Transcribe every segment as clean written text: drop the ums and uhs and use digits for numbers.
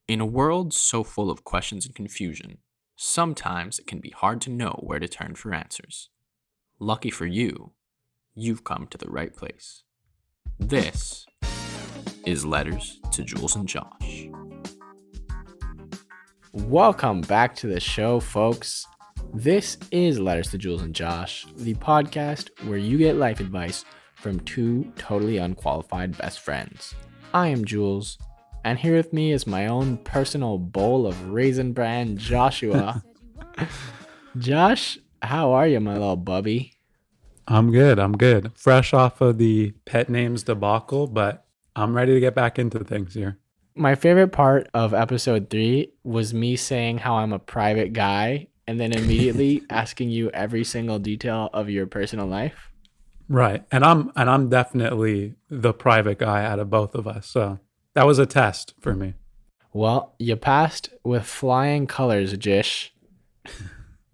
In a world so full of questions and confusion, sometimes it can be hard to know where to turn for answers. Lucky for you, you've come to the right place. This is Letters to Jules and Josh. Welcome back to the show, folks. This is Letters to Jules and Josh, the podcast where you get life advice from two totally unqualified best friends. I am Jules, and here with me is my own personal bowl of Raisin Bran, Joshua. Josh, how are you, my little bubby? I'm good. Fresh off of the pet names debacle, but I'm ready to get back into things here. My favorite part of episode 3 was me saying how I'm a private guy and then immediately asking you every single detail of your personal life. Right. And I'm definitely the private guy out of both of us. So that was a test for me. Well, you passed with flying colors, Jish.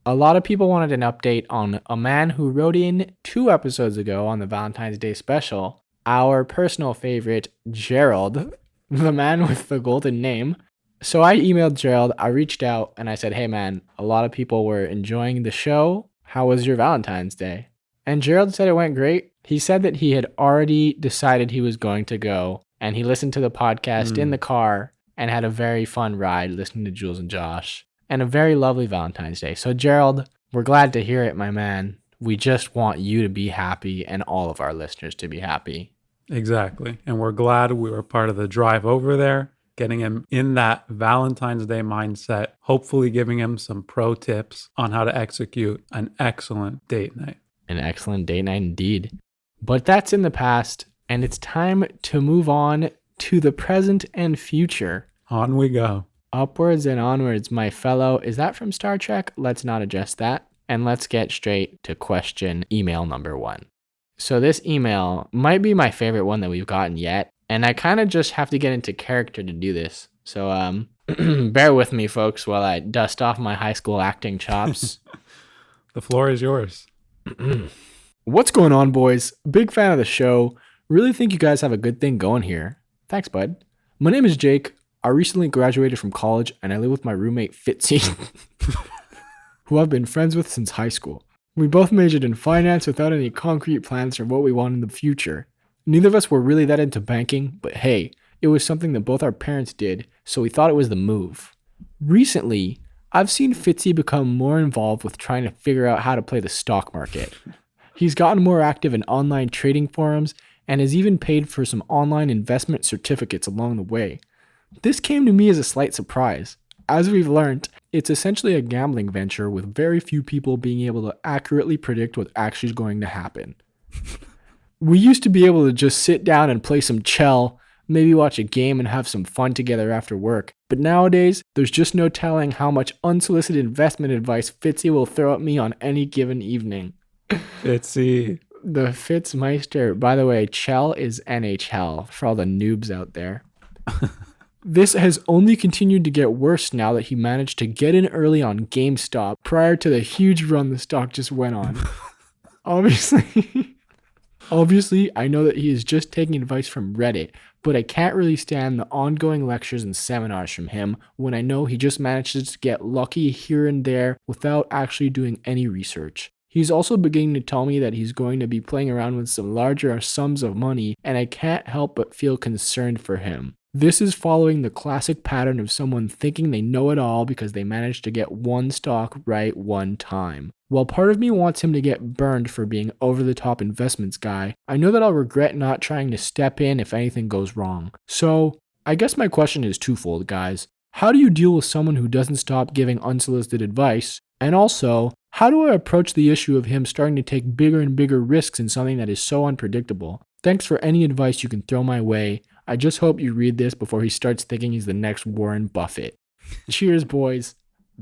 A lot of people wanted an update on a man who wrote in 2 episodes ago on the Valentine's Day special, our personal favorite, Gerald, the man with the golden name. So I emailed Gerald, I reached out, and I said, hey man, a lot of people were enjoying the show. How was your Valentine's Day? And Gerald said it went great. He said that he had already decided he was going to go, and he listened to the podcast in the car and had a very fun ride listening to Jules and Josh, and a very lovely Valentine's Day. So Gerald, we're glad to hear it, my man. We just want you to be happy and all of our listeners to be happy. Exactly. And we're glad we were part of the drive over there, getting him in that Valentine's Day mindset, hopefully giving him some pro tips on how to execute an excellent date night. An excellent date night indeed. But that's in the past, and it's time to move on to the present and future. On we go. Upwards and onwards, my fellow. Is that from Star Trek? Let's not adjust that. And let's get straight to question email number 1. So this email might be my favorite one that we've gotten yet. And I kind of just have to get into character to do this. So bear with me, folks, while I dust off my high school acting chops. The floor is yours. What's going on, boys? Big fan of the show. Really think you guys have a good thing going here. Thanks, bud. My name is Jake. I recently graduated from college and I live with my roommate Fitzy, who I've been friends with since high school. We both majored in finance without any concrete plans for what we want in the future. Neither of us were really that into banking, but hey, it was something that both our parents did, so we thought it was the move. Recently, I've seen Fitzy become more involved with trying to figure out how to play the stock market. He's gotten more active in online trading forums and has even paid for some online investment certificates along the way. This came to me as a slight surprise. As we've learned, it's essentially a gambling venture with very few people being able to accurately predict what's actually going to happen. We used to be able to just sit down and play some chell, maybe watch a game and have some fun together after work. But nowadays, there's just no telling how much unsolicited investment advice Fitzy will throw at me on any given evening. Fitzy. The Fitzmeister, by the way, chell is NHL for all the noobs out there. This has only continued to get worse now that he managed to get in early on GameStop prior to the huge run the stock just went on. Obviously, I know that he is just taking advice from Reddit, but I can't really stand the ongoing lectures and seminars from him when I know he just manages to get lucky here and there without actually doing any research. He's also beginning to tell me that he's going to be playing around with some larger sums of money, and I can't help but feel concerned for him. This is following the classic pattern of someone thinking they know it all because they managed to get one stock right one time. While part of me wants him to get burned for being over-the-top investments guy, I know that I'll regret not trying to step in if anything goes wrong. So, I guess my question is twofold, guys. How do you deal with someone who doesn't stop giving unsolicited advice? And also, how do I approach the issue of him starting to take bigger and bigger risks in something that is so unpredictable? Thanks for any advice you can throw my way. I just hope you read this before he starts thinking he's the next Warren Buffett. Cheers, boys.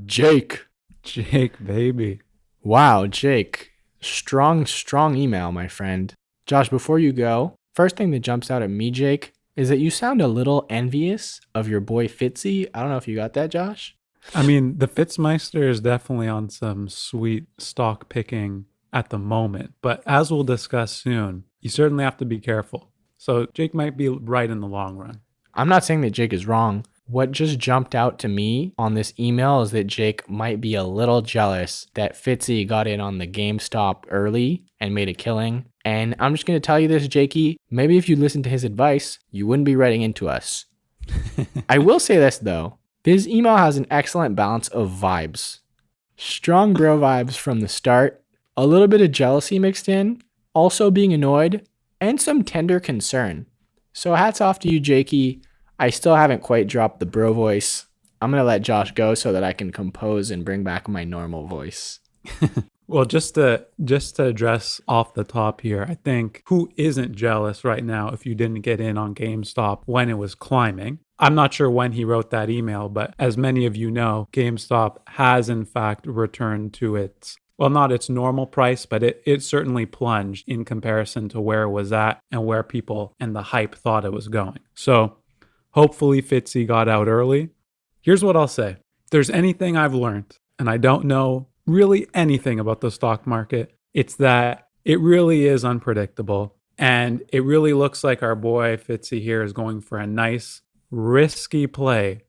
Jake. Jake, baby. Wow, Jake. Strong email, my friend. Josh, before you go, first thing that jumps out at me, Jake, is that you sound a little envious of your boy Fitzy. I don't know if you got that, Josh. I mean, the Fitzmeister is definitely on some sweet stock picking at the moment, but as we'll discuss soon, you certainly have to be careful. So Jake might be right in the long run. I'm not saying that Jake is wrong. What just jumped out to me on this email is that Jake might be a little jealous that Fitzy got in on the GameStop early and made a killing. And I'm just going to tell you this, Jakey, maybe if you listened to his advice, you wouldn't be writing into us. I will say this, though. This email has an excellent balance of vibes. Strong bro vibes from the start, a little bit of jealousy mixed in, also being annoyed, and some tender concern. So hats off to you, Jakey. I still haven't quite dropped the bro voice. I'm going to let Josh go so that I can compose and bring back my normal voice. Well, just to address off the top here, I think who isn't jealous right now if you didn't get in on GameStop when it was climbing? I'm not sure when he wrote that email, but as many of you know, GameStop has in fact returned to its, well, not its normal price, but it certainly plunged in comparison to where it was at and where people and the hype thought it was going. So hopefully Fitzy got out early. Here's what I'll say. If there's anything I've learned, and I don't know really anything about the stock market, it's that it really is unpredictable. And it really looks like our boy Fitzy here is going for a nice, risky play.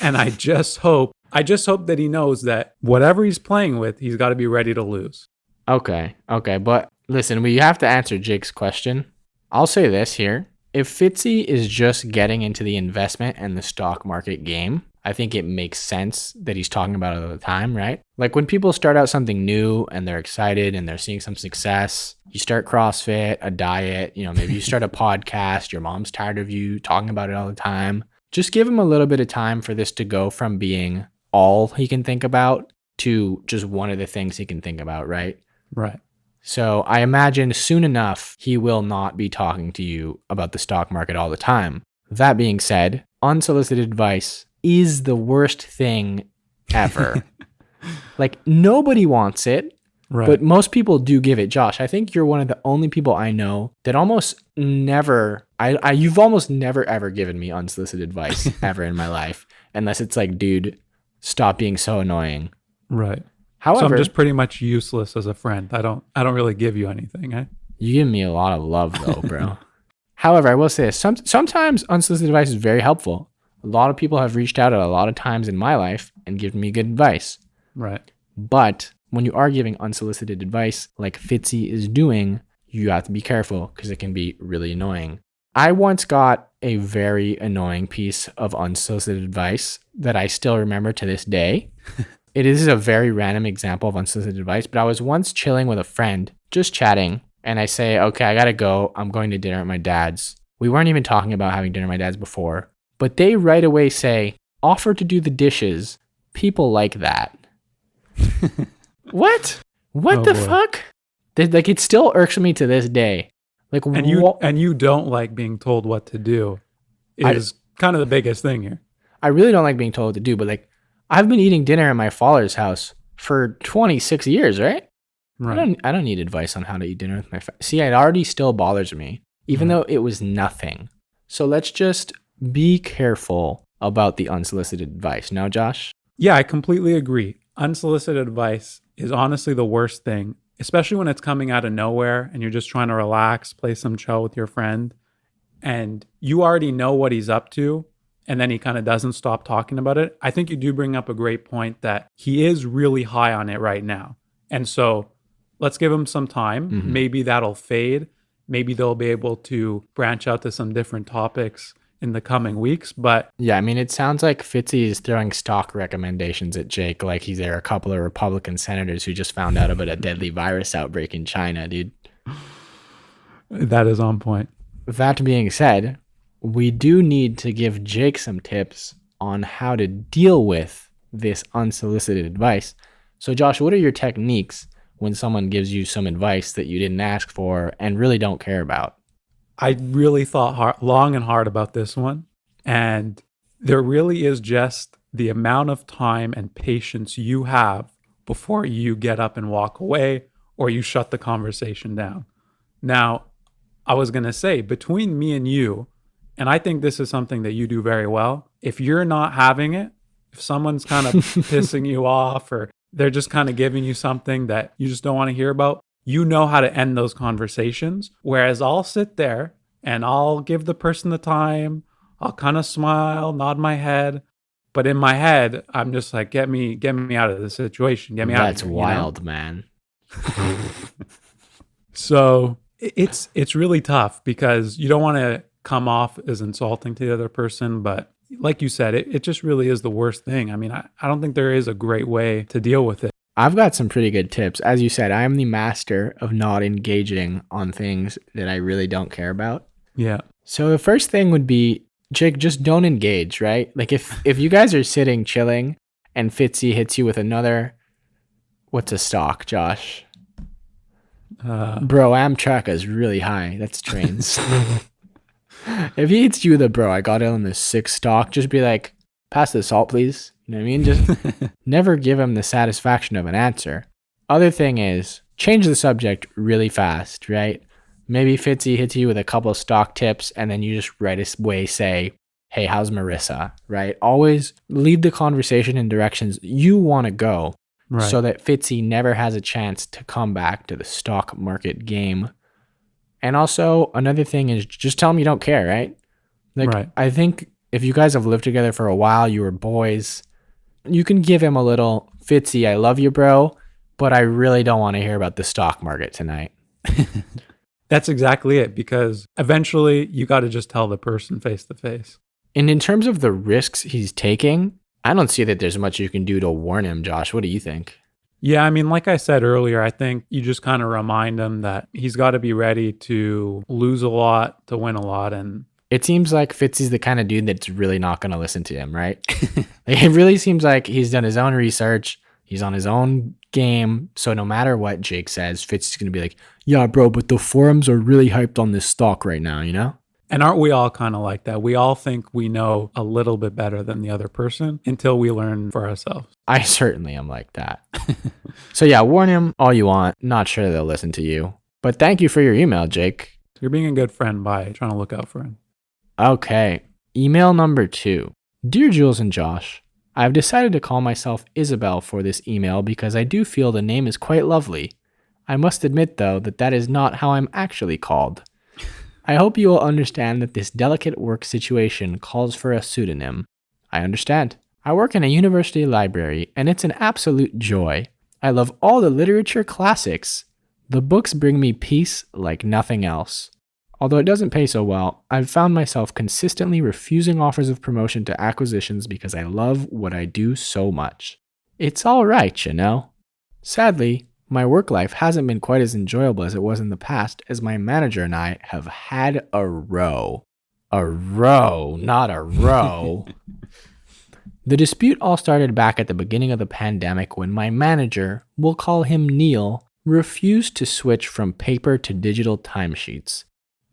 And I just hope that he knows that whatever he's playing with, he's got to be ready to lose. Okay. But listen, we have to answer Jake's question. I'll say this here. If Fitzy is just getting into the investment and the stock market game, I think it makes sense that he's talking about it all the time, right? Like when people start out something new and they're excited and they're seeing some success, you start CrossFit, a diet, maybe you start a podcast, your mom's tired of you talking about it all the time. Just give him a little bit of time for this to go from being all he can think about to just one of the things he can think about, right? Right. So I imagine soon enough, he will not be talking to you about the stock market all the time. That being said, unsolicited advice is the worst thing ever. Like nobody wants it, right? But most people do give it. Josh, I think you're one of the only people I know that almost never, you've almost never ever given me unsolicited advice ever in my life, unless it's like, dude, stop being so annoying. Right. However, so I'm just pretty much useless as a friend. I don't really give you anything. Eh? You give me a lot of love though, bro. However, I will say this, sometimes unsolicited advice is very helpful. A lot of people have reached out at a lot of times in my life and given me good advice. Right. But when you are giving unsolicited advice like Fitzy is doing, you have to be careful because it can be really annoying. I once got a very annoying piece of unsolicited advice that I still remember to this day. It is a very random example of unsolicited advice, but I was once chilling with a friend, just chatting, and I say, okay, I gotta go. I'm going to dinner at my dad's. We weren't even talking about having dinner at my dad's before. But they right away say, offer to do the dishes. People like that. What? What the fuck? Like it still irks me to this day. Like, and you don't like being told what to do is kind of the biggest thing here. I really don't like being told what to do, but like I've been eating dinner at my father's house for 26 years, right? Right. I don't need advice on how to eat dinner with my See, it already still bothers me, even though it was nothing. So let's just be careful about the unsolicited advice. Now, Josh? Yeah, I completely agree. Unsolicited advice is honestly the worst thing, especially when it's coming out of nowhere and you're just trying to relax, play some chill with your friend, and you already know what he's up to, and then he kind of doesn't stop talking about it. I think you do bring up a great point that he is really high on it right now. And so let's give him some time. Mm-hmm. Maybe that'll fade. Maybe they'll be able to branch out to some different topics in the coming weeks, but yeah, I mean, it sounds like Fitzy is throwing stock recommendations at Jake like he's there a couple of Republican senators who just found out about a deadly virus outbreak in China, dude. That is on point. That being said, we do need to give Jake some tips on how to deal with this unsolicited advice. So Josh, what are your techniques when someone gives you some advice that you didn't ask for and really don't care about? I really thought long and hard about this one, and there really is just the amount of time and patience you have before you get up and walk away or you shut the conversation down. Now, I was going to say, between me and you, and I think this is something that you do very well, if you're not having it, if someone's kind of pissing you off or they're just kind of giving you something that you just don't want to hear about, you know how to end those conversations. Whereas I'll sit there and I'll give the person the time, I'll kind of smile, nod my head. But in my head, I'm just like, get me out of this situation. Get me out of That's here. wild, man. So it's really tough because you don't want to come off as insulting to the other person. But like you said, it just really is the worst thing. I mean, I don't think there is a great way to deal with it. I've got some pretty good tips. As you said, I am the master of not engaging on things that I really don't care about. Yeah. So the first thing would be, Jake, just don't engage, right? Like if you guys are sitting chilling and Fitzy hits you with another, what's a stock, Josh? Bro, Amtrak is really high. That's trains. If he hits you with a bro, I got it on the 6 stock, just be like, pass the salt, please. You know what I mean? Just never give him the satisfaction of an answer. Other thing is, change the subject really fast, right? Maybe Fitzy hits you with a couple of stock tips and then you just right away say, hey, how's Marissa, right? Always lead the conversation in directions you want to go so that Fitzy never has a chance to come back to the stock market game. And also, another thing is just tell him you don't care, right? Like, I think if you guys have lived together for a while, you were boys, you can give him a little, Fitzy, I love you, bro, but I really don't want to hear about the stock market tonight. That's exactly it, because eventually you got to just tell the person face to face. And in terms of the risks he's taking, I don't see that there's much you can do to warn him, Josh. What do you think? Yeah, I mean, like I said earlier, I think you just kind of remind him that he's got to be ready to lose a lot, to win a lot. And it seems like Fitzy's the kind of dude that's really not going to listen to him, right? It really seems like he's done his own research. He's on his own game. So no matter what Jake says, Fitzy's going to be like, yeah, bro, but the forums are really hyped on this stock right now, you know? And aren't we all kind of like that? We all think we know a little bit better than the other person until we learn for ourselves. I certainly am like that. So yeah, warn him all you want. Not sure they'll listen to you. But thank you for your email, Jake. You're being a good friend by trying to look out for him. Okay. Email number 2. Dear Jules and Josh, I've decided to call myself Isabel for this email because I do feel the name is quite lovely. I must admit, though, that is not how I'm actually called. I hope you will understand that this delicate work situation calls for a pseudonym. I understand. I work in a university library, and it's an absolute joy. I love all the literature classics. The books bring me peace like nothing else. Although it doesn't pay so well, I've found myself consistently refusing offers of promotion to acquisitions because I love what I do so much. It's all right, you know. Sadly, my work life hasn't been quite as enjoyable as it was in the past, as my manager and I have had a row. A row, not a row. The dispute all started back at the beginning of the pandemic when my manager, we'll call him Neil, refused to switch from paper to digital timesheets.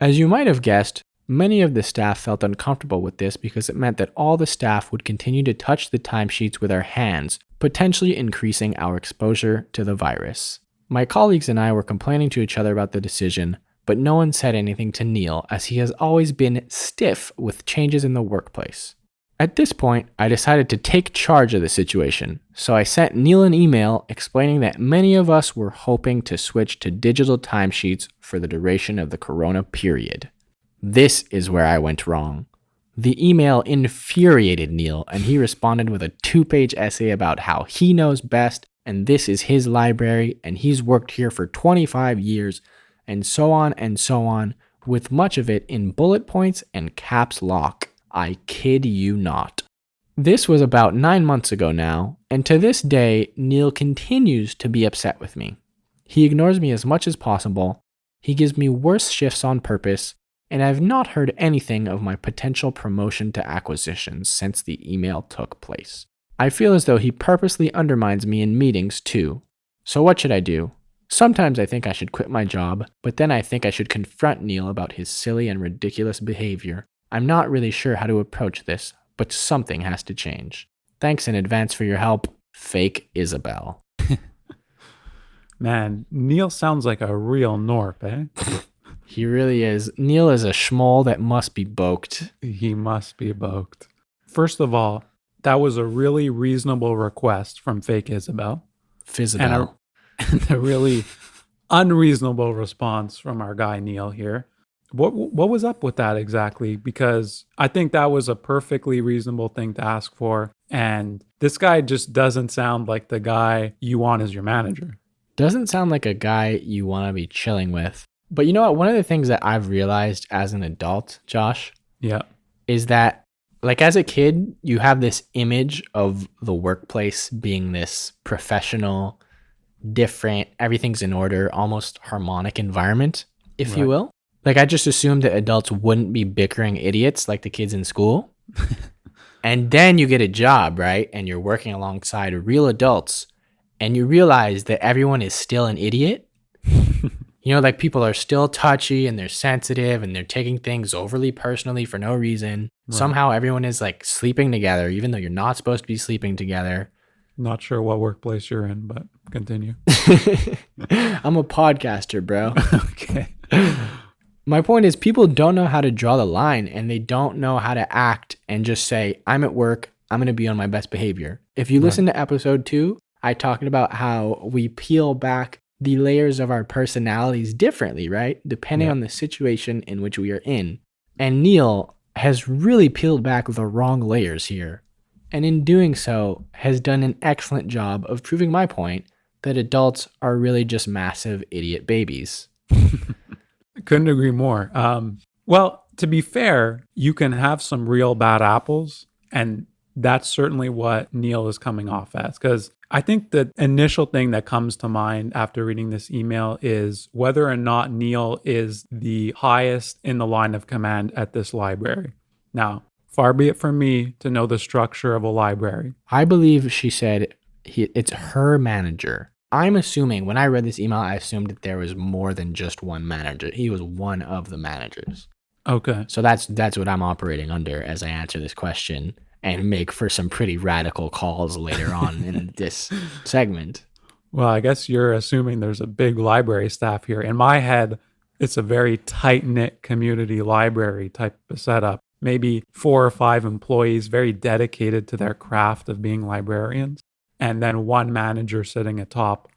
As you might have guessed, many of the staff felt uncomfortable with this because it meant that all the staff would continue to touch the timesheets with our hands, potentially increasing our exposure to the virus. My colleagues and I were complaining to each other about the decision, but no one said anything to Neil as he has always been stiff with changes in the workplace. At this point, I decided to take charge of the situation, so I sent Neil an email explaining that many of us were hoping to switch to digital timesheets for the duration of the corona period. This is where I went wrong. The email infuriated Neil, and he responded with a 2-page essay about how he knows best, and this is his library, and he's worked here for 25 years, and so on, with much of it in bullet points and caps lock. I kid you not. This was about 9 months ago now, and to this day, Neil continues to be upset with me. He ignores me as much as possible, he gives me worse shifts on purpose, and I've not heard anything of my potential promotion to acquisitions since the email took place. I feel as though he purposely undermines me in meetings too. So what should I do? Sometimes I think I should quit my job, but then I think I should confront Neil about his silly and ridiculous behavior. I'm not really sure how to approach this, but something has to change. Thanks in advance for your help, Fake Isabel. Man, Neil sounds like a real Norp, eh? He really is. Neil is a schmoll that must be boked. He must be boked. First of all, that was a really reasonable request from Fake Isabel. Fizzabel. And a really unreasonable response from our guy Neil here. What was up with that exactly? Because I think that was a perfectly reasonable thing to ask for. And this guy just doesn't sound like the guy you want as your manager. Doesn't sound like a guy you want to be chilling with. But you know what? One of the things that I've realized as an adult, Josh, Yeah. is that like as a kid, you have this image of the workplace being this professional, different, everything's in order, almost harmonic environment, if you Right. will. Like I just assumed that adults wouldn't be bickering idiots like the kids in school. And then you get a job, right? And you're working alongside real adults and you realize that everyone is still an idiot. You know, like people are still touchy and they're sensitive and they're taking things overly personally for no reason. Right. Somehow everyone is like sleeping together, even though you're not supposed to be sleeping together. Not sure what workplace you're in, but continue. I'm a podcaster, bro. Okay. My point is, people don't know how to draw the line and they don't know how to act and just say, I'm at work, I'm going to be on my best behavior. If you listen to episode 2, I talked about how we peel back the layers of our personalities differently, right? Depending on the situation in which we are in. And Neil has really peeled back the wrong layers here. And in doing so, has done an excellent job of proving my point that adults are really just massive idiot babies. Couldn't agree more. Well, to be fair, you can have some real bad apples, and that's certainly what Neil is coming off as. Because I think the initial thing that comes to mind after reading this email is whether or not Neil is the highest in the line of command at this library. Now, far be it from me to know the structure of a library. I believe she said it's her manager. I'm assuming when I read this email, I assumed that there was more than just one manager. He was one of the managers. Okay. So that's what I'm operating under as I answer this question and make for some pretty radical calls later on in this segment. Well, I guess you're assuming there's a big library staff here. In my head, it's a very tight-knit community library type of setup. Maybe 4 or 5 employees very dedicated to their craft of being librarians. And then one manager sitting atop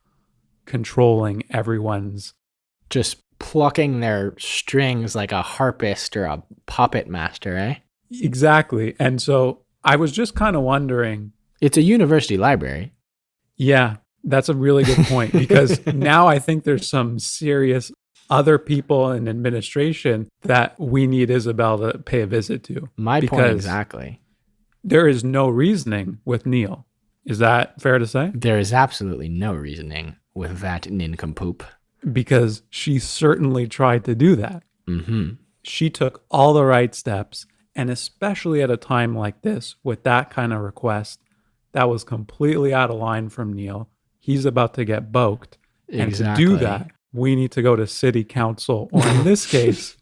controlling everyone's. Just plucking their strings like a harpist or a puppet master, eh? Exactly. And so I was just kind of wondering. It's a university library. Yeah, that's a really good point because now I think there's some serious other people in administration that we need Isabel to pay a visit to. My point exactly. There is no reasoning with Neil. Is that fair to say? There is absolutely no reasoning with that nincompoop. Because she certainly tried to do that. Mm-hmm. She took all the right steps, and especially at a time like this, with that kind of request, that was completely out of line from Neil. He's about to get boked. Exactly. And to do that, we need to go to city council, or in this case,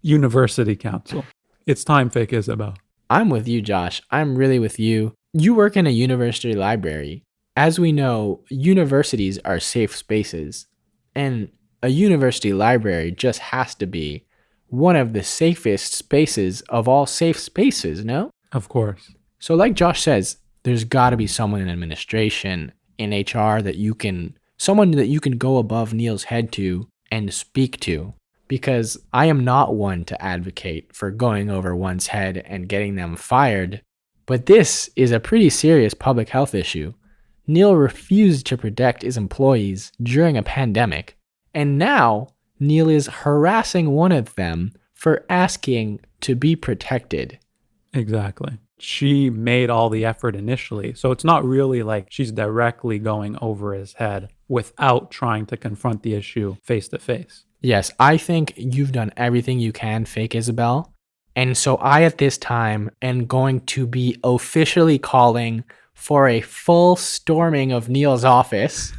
university council. It's time, fake Isabel. I'm with you, Josh. I'm really with you. You work in a university library. As we know, universities are safe spaces. And a university library just has to be one of the safest spaces of all safe spaces, no? Of course. So like Josh says, there's got to be someone in administration, in HR someone that you can go above Neil's head to and speak to. Because I am not one to advocate for going over one's head and getting them fired. But this is a pretty serious public health issue. Neil refused to protect his employees during a pandemic, and now Neil is harassing one of them for asking to be protected. Exactly. She made all the effort initially, so it's not really like she's directly going over his head without trying to confront the issue face to face. Yes, I think you've done everything you can, fake Isabel. And so I, at this time, am going to be officially calling for a full storming of Neil's office,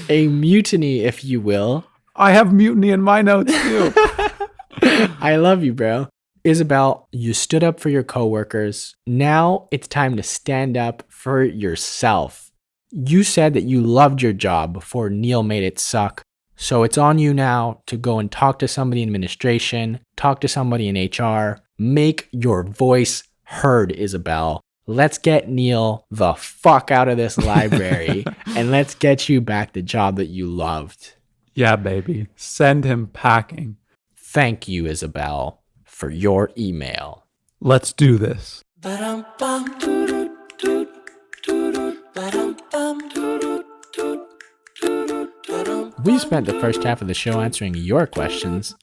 a mutiny, if you will. I have mutiny in my notes too. I love you, bro. Isabel, you stood up for your coworkers. Now it's time to stand up for yourself. You said that you loved your job before Neil made it suck. So it's on you now to go and talk to somebody in administration, talk to somebody in HR, make your voice heard, Isabel. Let's get Neil the fuck out of this library and let's get you back the job that you loved. Yeah, baby. Send him packing. Thank you, Isabel, for your email. Let's do this. We spent the first half of the show answering your questions.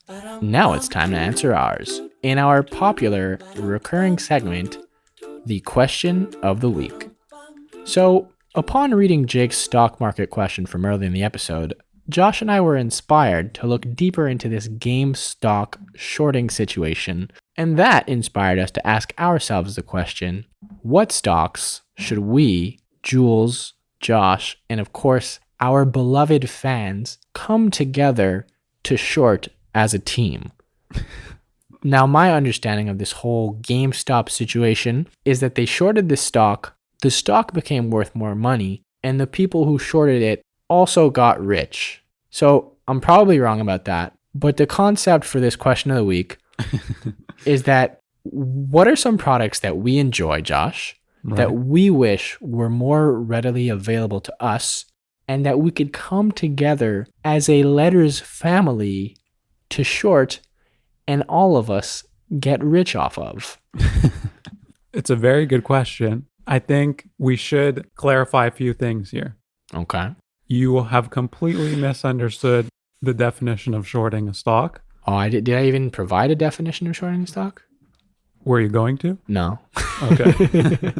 Now it's time to answer ours in our popular recurring segment, the question of the week. So, upon reading Jake's stock market question from early in the episode, Josh and I were inspired to look deeper into this game stock shorting situation, and that inspired us to ask ourselves the question, what stocks should we, Jules, Josh, and of course, our beloved fans come together to short as a team? Now, my understanding of this whole GameStop situation is that they shorted this stock, the stock became worth more money, and the people who shorted it also got rich. So I'm probably wrong about that, but the concept for this question of the week is that what are some products that we enjoy, Josh, that we wish were more readily available to us, and that we could come together as a letters family to short and all of us get rich off of? It's a very good question. I think we should clarify a few things here. Okay. You have completely misunderstood the definition of shorting a stock. Oh, did I even provide a definition of shorting a stock? Were you going to? No. Okay.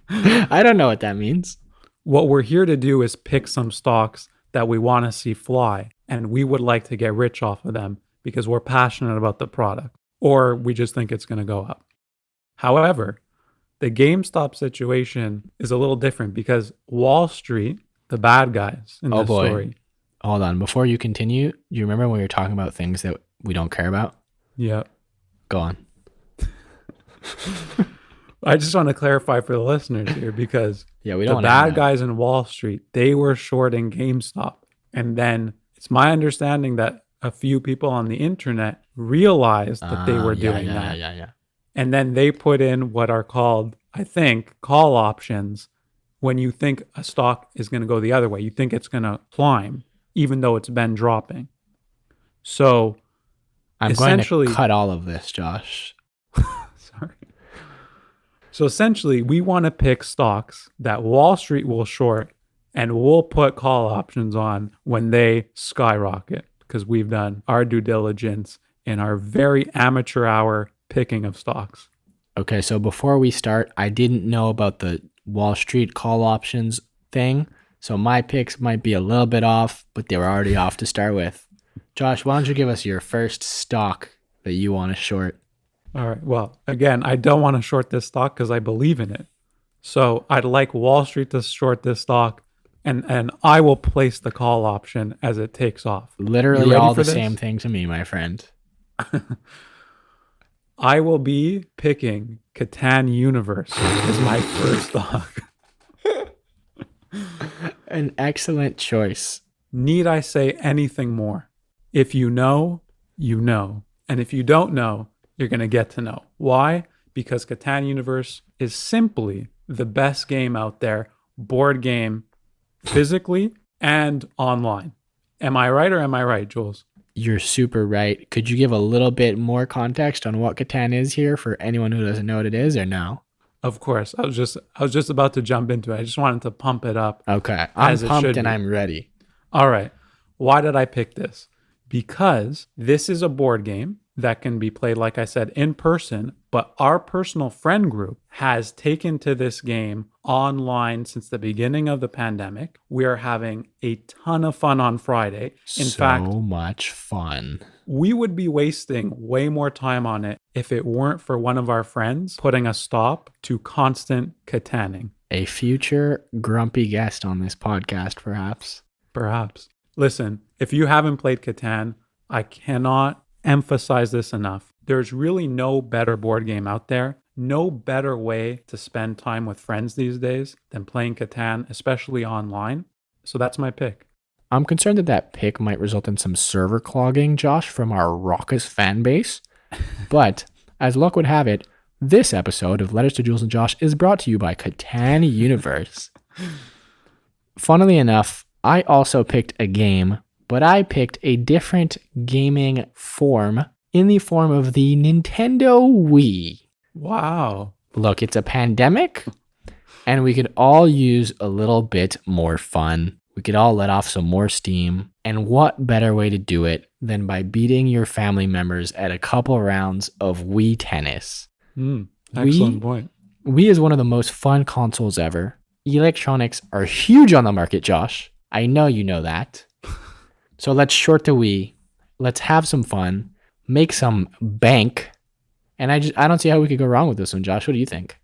I don't know what that means. What we're here to do is pick some stocks that we want to see fly, and we would like to get rich off of them because we're passionate about the product, or we just think it's going to go up. However, the GameStop situation is a little different because Wall Street, the bad guys in this story. Hold on. Before you continue, you remember when we were talking about things that we don't care about? Yeah. Go on. I just want to clarify for the listeners here because we don't the wanna bad know. guys in Wall Street, they were shorting GameStop. And then it's my understanding that a few people on the internet realized that they were doing that. Yeah. And then they put in what are called, I think, call options. When you think a stock is going to go the other way, you think it's going to climb, even though it's been dropping. So I'm going to cut all of this, Josh. Sorry. So essentially, we want to pick stocks that Wall Street will short and we'll put call options on when they skyrocket because we've done our due diligence in our very amateur hour picking of stocks. Okay, so before we start, I didn't know about the Wall Street call options thing, so my picks might be a little bit off, but they were already off to start with. Josh, why don't you give us your first stock that you want to short? All right. Well, again, I don't want to short this stock because I believe in it. So I'd like Wall Street to short this stock, and I will place the call option as it takes off. Literally all the same thing to me, my friend. I will be picking Catan Universe as my first stock. An excellent choice. Need I say anything more? If you know, you know. And if you don't know, you're going to get to know. Why? Because Catan Universe is simply the best game out there, board game, physically and online. Am I right or am I right, Jules? You're super right. Could you give a little bit more context on what Catan is here for anyone who doesn't know what it is, or no? Of course. I was just about to jump into it. I just wanted to pump it up. Okay. I'm pumped and I'm ready. All right. Why did I pick this? Because this is a board game that can be played, like I said, in person, but our personal friend group has taken to this game online since the beginning of the pandemic. We are having a ton of fun on Friday. In fact, so much fun. We would be wasting way more time on it if it weren't for one of our friends putting a stop to constant Cataning. A future grumpy guest on this podcast, perhaps. Perhaps. Listen, if you haven't played Catan, I cannot emphasize this enough. There's really no better board game out there, no better way to spend time with friends these days than playing Catan, especially online. So that's my pick. I'm concerned that pick might result in some server clogging, Josh, from our raucous fan base. But as luck would have it, this episode of Letters to Jules and Josh is brought to you by Catan Universe. Funnily enough, I also picked a game, but I picked a different gaming form in the form of the Nintendo Wii. Wow. Look, it's a pandemic, and we could all use a little bit more fun. We could all let off some more steam. And what better way to do it than by beating your family members at a couple rounds of Wii tennis? Excellent point. Wii is one of the most fun consoles ever. Electronics are huge on the market, Josh. I know you know that. So let's short the Wii. Let's have some fun. Make some bank. And I don't see how we could go wrong with this one, Josh. What do you think?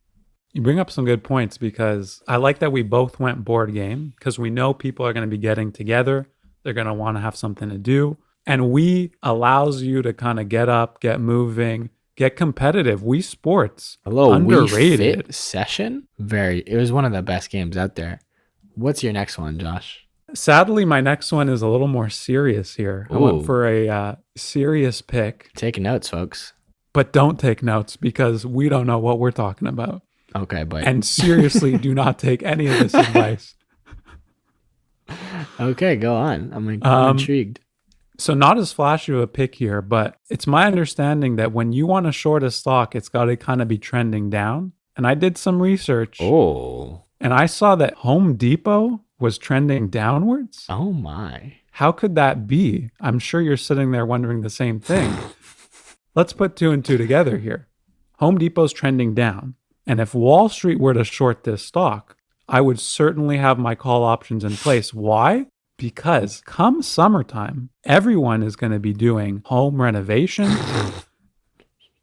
You bring up some good points because I like that we both went board game because we know people are going to be getting together. They're going to want to have something to do. And Wii allows you to kind of get up, get moving, get competitive. Wii Sports, Hello, underrated. Wii Fit session? It was one of the best games out there. What's your next one, Josh? Sadly, my next one is a little more serious here. I went for a serious pick. Take notes, folks. But don't take notes because we don't know what we're talking about. Okay, but... And seriously, do not take any of this advice. Okay, go on. I'm intrigued. So not as flashy of a pick here, but it's my understanding that when you want to short a stock, it's got to kind of be trending down. And I did some research. Oh. And I saw that Home Depot was trending downwards. Oh, my. How could that be? I'm sure you're sitting there wondering the same thing. Let's put two and two together here. Home Depot's trending down. And if Wall Street were to short this stock, I would certainly have my call options in place. Why? Because come summertime, everyone is going to be doing home renovation.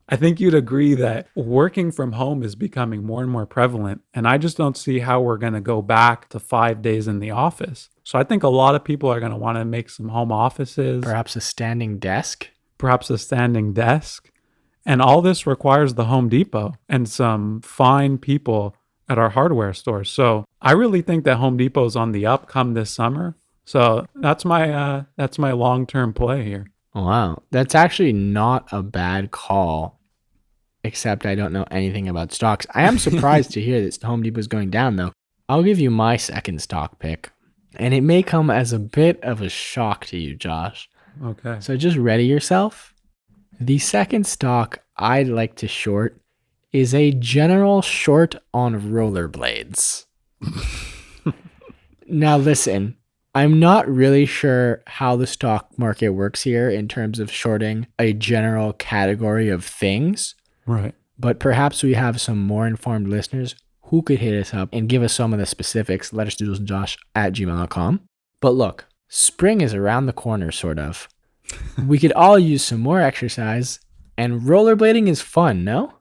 I think you'd agree that working from home is becoming more and more prevalent. And I just don't see how we're going to go back to 5 days in the office. So I think a lot of people are going to want to make some home offices. Perhaps a standing desk. And all this requires the Home Depot and some fine people at our hardware stores. So I really think that Home Depot is on the up come this summer. So that's my long-term play here. Wow. That's actually not a bad call, except I don't know anything about stocks. I am surprised to hear that Home Depot is going down, though. I'll give you my second stock pick, and it may come as a bit of a shock to you, Josh. Okay. So just ready yourself. The second stock I'd like to short is a general short on rollerblades. Now listen, I'm not really sure how the stock market works here in terms of shorting a general category of things. Right. But perhaps we have some more informed listeners who could hit us up and give us some of the specifics. lettersdoodlesandjosh@gmail.com. But look, spring is around the corner, sort of. We could all use some more exercise, and rollerblading is fun, no?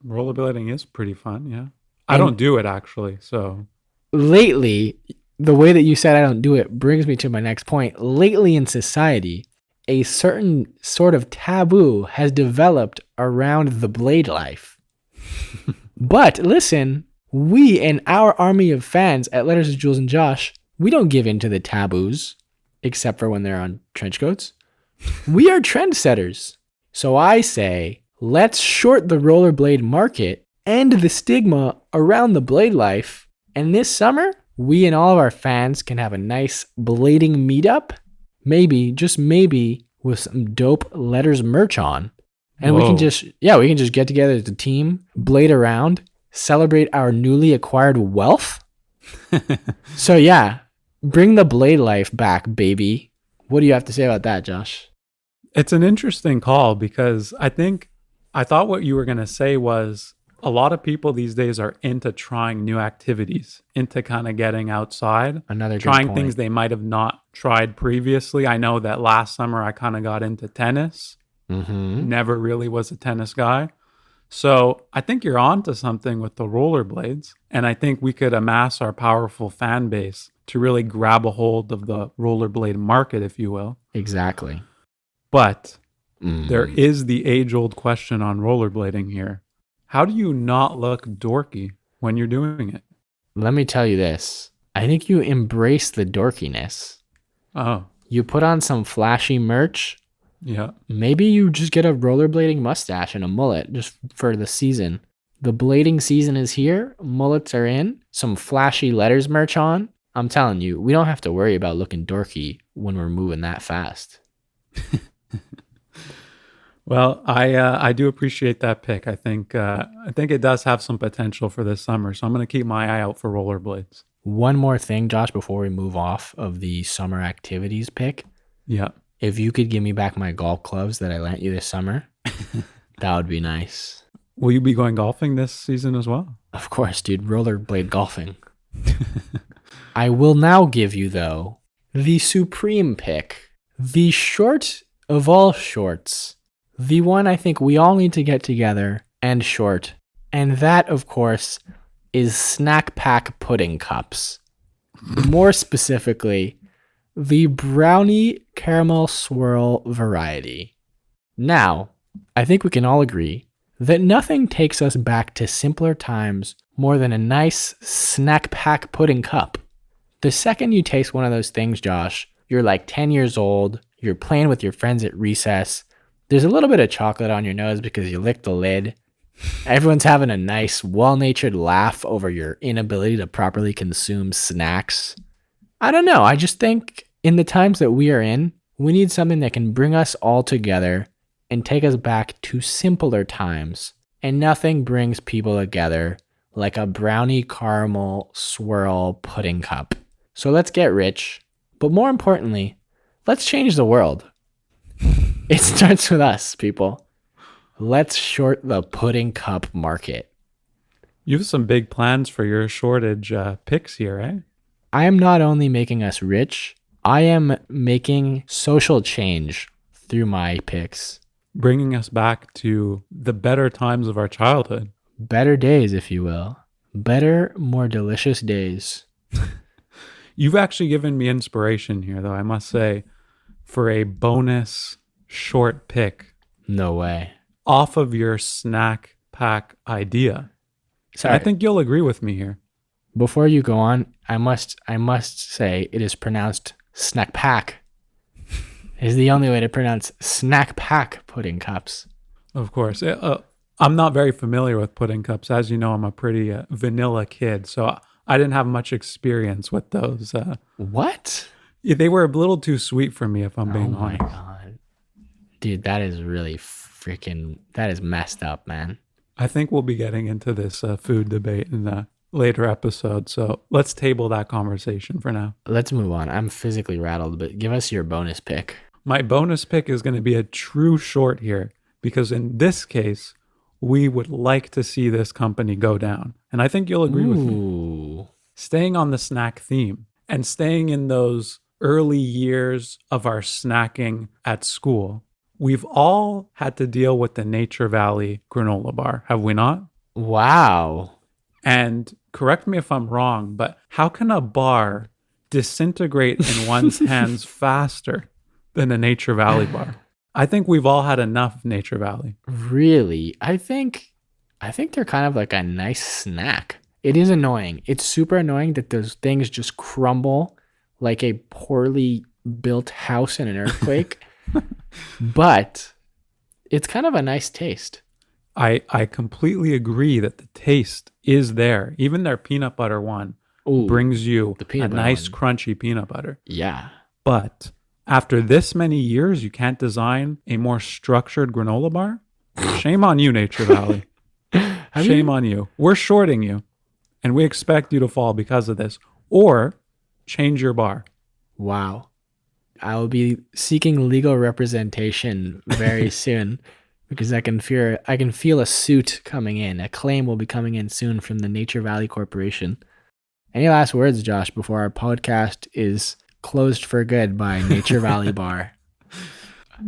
Rollerblading is pretty fun, yeah. I don't do it, actually, so... Lately, the way that you said I don't do it brings me to my next point. Lately in society, a certain sort of taboo has developed around the blade life. But listen, we and our army of fans at Letters of Jules and Josh, we don't give in to the taboos, except for when they're on trench coats. We are trendsetters. So I say, let's short the rollerblade market, end the stigma around the blade life, and this summer, we and all of our fans can have a nice blading meetup, maybe, just maybe, with some dope Letters merch on. And we can just get together as a team, blade around, celebrate our newly acquired wealth. So yeah, bring the blade life back, baby. What do you have to say about that, Josh? It's an interesting call because I thought what you were going to say was a lot of people these days are into trying new activities, into kind of getting outside, trying things they might have not tried previously. I know that last summer I kind of got into tennis. Never really was a tennis guy. So I think you're onto something with the rollerblades. And I think we could amass our powerful fan base to really grab a hold of the rollerblade market, if you will. Exactly. But there is the age-old question on rollerblading here. How do you not look dorky when you're doing it? Let me tell you this. I think you embrace the dorkiness. Oh. You put on some flashy merch. Yeah. Maybe you just get a rollerblading mustache and a mullet just for the season. The blading season is here. Mullets are in. Some flashy Letters merch on. I'm telling you, we don't have to worry about looking dorky when we're moving that fast. Well, I do appreciate that pick. I think it does have some potential for this summer, so I'm going to keep my eye out for rollerblades. One more thing, Josh, before we move off of the summer activities pick. Yeah. If you could give me back my golf clubs that I lent you this summer, that would be nice. Will you be going golfing this season as well? Of course, dude. Rollerblade golfing. I will now give you, though, the supreme pick. The short of all shorts. The one I think we all need to get together and short. And that, of course, is snack pack pudding cups. More specifically, the brownie caramel swirl variety. Now, I think we can all agree that nothing takes us back to simpler times more than a nice snack pack pudding cup. The second you taste one of those things, Josh, you're like 10 years old, you're playing with your friends at recess, there's a little bit of chocolate on your nose because you licked the lid. Everyone's having a nice, well-natured laugh over your inability to properly consume snacks. I don't know, I just think in the times that we are in, we need something that can bring us all together and take us back to simpler times. And nothing brings people together like a brownie caramel swirl pudding cup. So let's get rich, but more importantly, let's change the world. It starts with us, people. Let's short the pudding cup market. You have some big plans for your shortage picks here, eh? I am not only making us rich, I am making social change through my picks. Bringing us back to the better times of our childhood. Better days, if you will. Better, more delicious days. You've actually given me inspiration here, though, I must say, for a bonus short pick No way. off of your snack pack idea. Sorry. I think you'll agree with me here. Before you go on, I must say it is pronounced snack pack. Is the only way to pronounce snack pack pudding cups. Of course. I'm not very familiar with pudding cups. As you know, I'm a pretty vanilla kid, so I didn't have much experience with those. What? They were a little too sweet for me, if I'm Oh being my honest. god. Dude, that is really that is messed up, man. I think we'll be getting into this food debate in a later episode, so let's table that conversation for now. Let's move on. I'm physically rattled, but give us your bonus pick. My bonus pick is going to be a true short here, because in this case, we would like to see this company go down. And I think you'll agree with me. Ooh. Staying on the snack theme and staying in those early years of our snacking at school, we've all had to deal with the Nature Valley granola bar, have we not? Wow. And correct me if I'm wrong, but how can a bar disintegrate in one's hands faster than a Nature Valley bar? I think we've all had enough of Nature Valley. Really? I think they're kind of like a nice snack. It is annoying. It's super annoying that those things just crumble like a poorly built house in an earthquake. But it's kind of a nice taste. I completely agree that the taste is there. Even their peanut butter one Ooh, brings you the peanut a butter nice one. crunchy peanut butter. Yeah. But after this many years, you can't design a more structured granola bar? Shame on you, Nature Valley. Shame on you. We're shorting you, and we expect you to fall because of this. Or change your bar. Wow. I will be seeking legal representation very soon because I can feel a suit coming in. A claim will be coming in soon from the Nature Valley Corporation. Any last words, Josh, before our podcast is closed for good by Nature Valley Bar?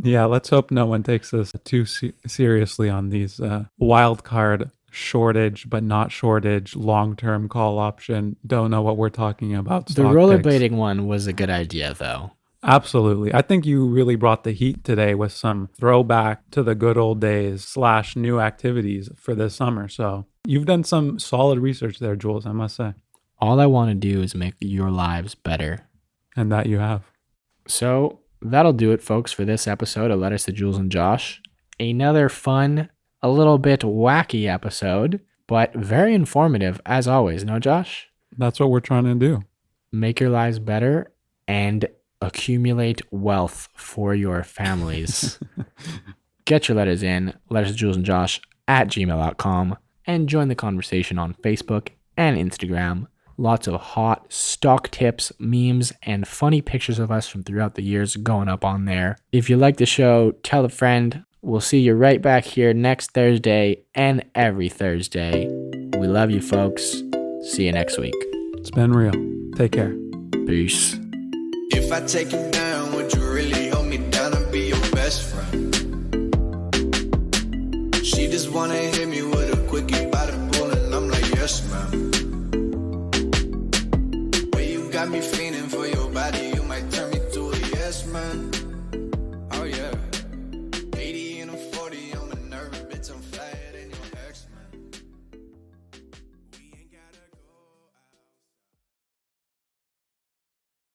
Yeah, let's hope no one takes us too seriously on these wild card shortage, but not shortage, long-term call option. Don't know what we're talking about. The stock rollerblading picks. one was a good idea, though. Absolutely. I think you really brought the heat today with some throwback to the good old days / new activities for this summer. So you've done some solid research there, Jules, I must say. All I want to do is make your lives better. And that you have. So that'll do it, folks, for this episode of Letters to Jules and Josh. Another fun, a little bit wacky episode, but very informative as always. No, Josh? That's what we're trying to do. Make your lives better and accumulate wealth for your families. get your letters in, lettersjulesandjosh@gmail.com, and join the conversation on Facebook and Instagram. Lots of hot stock tips, memes, and funny pictures of us from throughout the years going up on there. If you like the show, tell a friend. We'll see you right back here next Thursday and every Thursday. We love you, folks. See you next week. It's been real. Take care. Peace. If I take you down, would you really hold me down and be your best friend? She just wanna hit me with a quickie by the pool, and I'm like, yes, ma'am. Way you got me feeling.